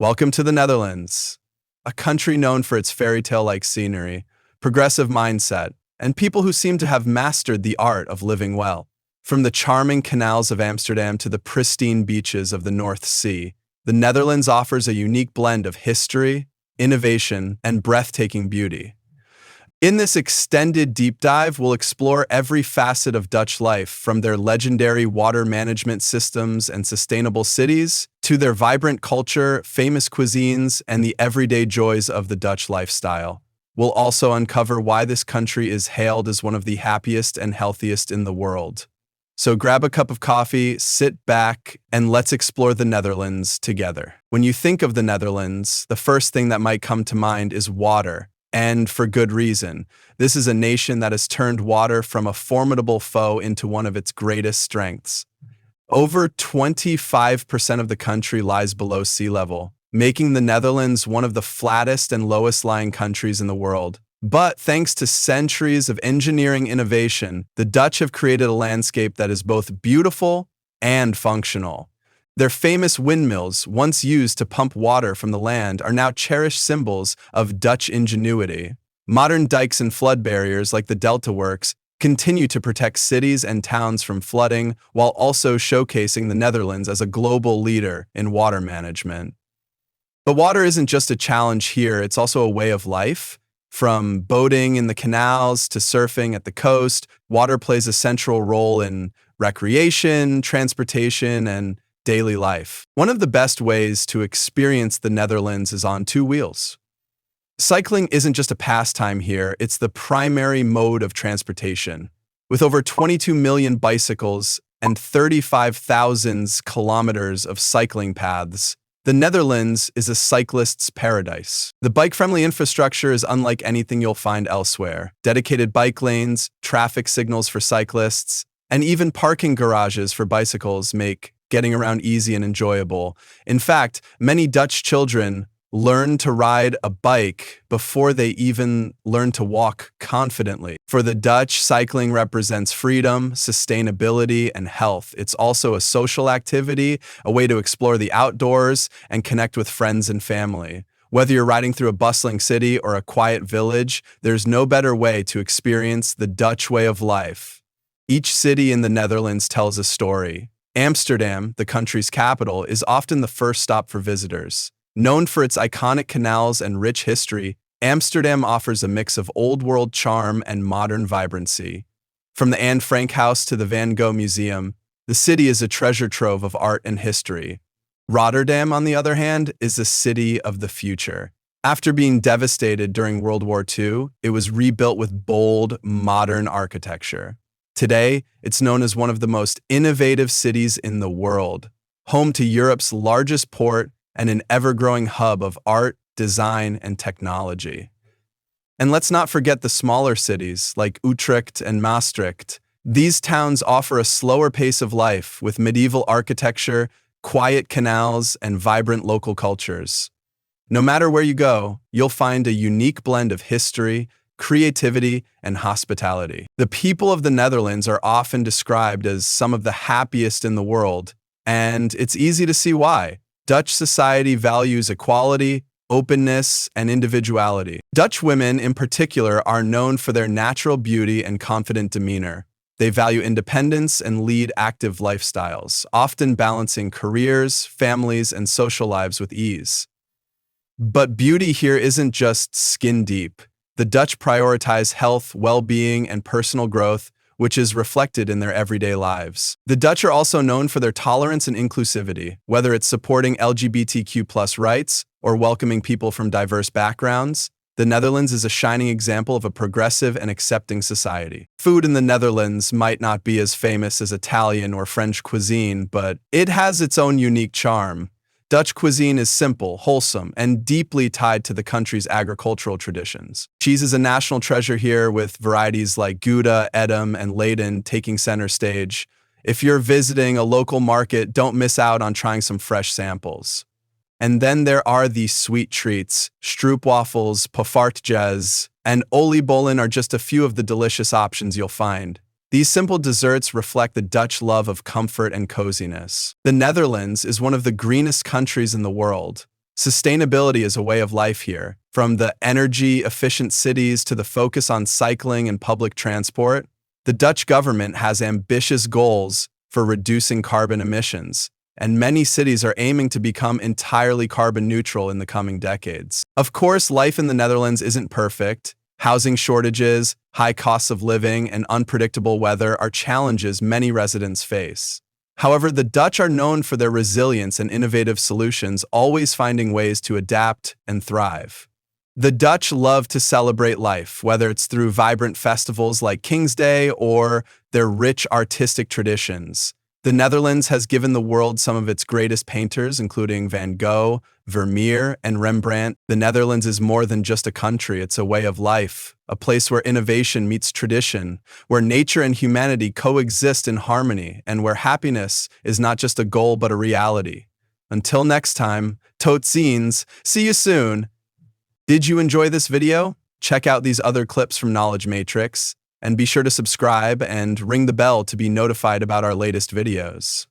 Welcome to the Netherlands, a country known for its fairy tale-like scenery, progressive mindset, and people who seem to have mastered the art of living well. From the charming canals of Amsterdam to the pristine beaches of the North Sea, the Netherlands offers a unique blend of history, innovation, and breathtaking beauty. In this extended deep dive, we'll explore every facet of Dutch life, from their legendary water management systems and sustainable cities to their vibrant culture, famous cuisines, and the everyday joys of the Dutch lifestyle. We'll also uncover why this country is hailed as one of the happiest and healthiest in the world. So grab a cup of coffee, sit back, and let's explore the Netherlands together. When you think of the Netherlands, the first thing that might come to mind is water. And for good reason. This is a nation that has turned water from a formidable foe into one of its greatest strengths. Over 25% of the country lies below sea level, making the Netherlands one of the flattest and lowest lying countries in the world. But thanks to centuries of engineering innovation, the Dutch have created a landscape that is both beautiful and functional. Their famous windmills, once used to pump water from the land, are now cherished symbols of Dutch ingenuity. Modern dikes and flood barriers like the Delta Works continue to protect cities and towns from flooding, while also showcasing the Netherlands as a global leader in water management. But water isn't just a challenge here, it's also a way of life. From boating in the canals to surfing at the coast, water plays a central role in recreation, transportation, and daily life. One of the best ways to experience the Netherlands is on two wheels. Cycling isn't just a pastime here, it's the primary mode of transportation. With over 22 million bicycles and 35,000 kilometers of cycling paths, the Netherlands is a cyclist's paradise. The bike-friendly infrastructure is unlike anything you'll find elsewhere. Dedicated bike lanes, traffic signals for cyclists, and even parking garages for bicycles make getting around easy and enjoyable. In fact, many Dutch children learn to ride a bike before they even learn to walk confidently. For the Dutch, cycling represents freedom, sustainability, and health. It's also a social activity, a way to explore the outdoors and connect with friends and family. Whether you're riding through a bustling city or a quiet village, there's no better way to experience the Dutch way of life. Each city in the Netherlands tells a story. Amsterdam, the country's capital, is often the first stop for visitors. Known for its iconic canals and rich history, Amsterdam offers a mix of old-world charm and modern vibrancy. From the Anne Frank House to the Van Gogh Museum, the city is a treasure trove of art and history. Rotterdam, on the other hand, is a city of the future. After being devastated during World War II, it was rebuilt with bold, modern architecture. Today, it's known as one of the most innovative cities in the world, home to Europe's largest port and an ever-growing hub of art, design, and technology. And let's not forget the smaller cities like Utrecht and Maastricht. These towns offer a slower pace of life with medieval architecture, quiet canals, and vibrant local cultures. No matter where you go, you'll find a unique blend of history, creativity, and hospitality. The people of the Netherlands are often described as some of the happiest in the world, and it's easy to see why. Dutch society values equality, openness, and individuality. Dutch women, in particular, are known for their natural beauty and confident demeanor. They value independence and lead active lifestyles, often balancing careers, families, and social lives with ease. But beauty here isn't just skin deep. The Dutch prioritize health, well-being, and personal growth, which is reflected in their everyday lives. The Dutch are also known for their tolerance and inclusivity, whether it's supporting LGBTQ+ rights or welcoming people from diverse backgrounds. The Netherlands is a shining example of a progressive and accepting society. Food in the Netherlands might not be as famous as Italian or French cuisine, but it has its own unique charm. Dutch cuisine is simple, wholesome, and deeply tied to the country's agricultural traditions. Cheese is a national treasure here, with varieties like Gouda, Edam, and Leyden taking center stage. If you're visiting a local market, don't miss out on trying some fresh samples. And then there are the sweet treats. Stroopwafels, poffertjes, and oliebollen are just a few of the delicious options you'll find. These simple desserts reflect the Dutch love of comfort and coziness. The Netherlands is one of the greenest countries in the world. Sustainability is a way of life here. From the energy-efficient cities to the focus on cycling and public transport, the Dutch government has ambitious goals for reducing carbon emissions, and many cities are aiming to become entirely carbon neutral in the coming decades. Of course, life in the Netherlands isn't perfect. Housing shortages, high costs of living, and unpredictable weather are challenges many residents face. However, the Dutch are known for their resilience and innovative solutions, always finding ways to adapt and thrive. The Dutch love to celebrate life, whether it's through vibrant festivals like King's Day or their rich artistic traditions. The Netherlands has given the world some of its greatest painters, including Van Gogh, Vermeer, and Rembrandt. The Netherlands is more than just a country, it's a way of life, a place where innovation meets tradition, where nature and humanity coexist in harmony, and where happiness is not just a goal but a reality. Until next time, tot ziens, see you soon! Did you enjoy this video? Check out these other clips from Knowledge Matrix, and be sure to subscribe and ring the bell to be notified about our latest videos.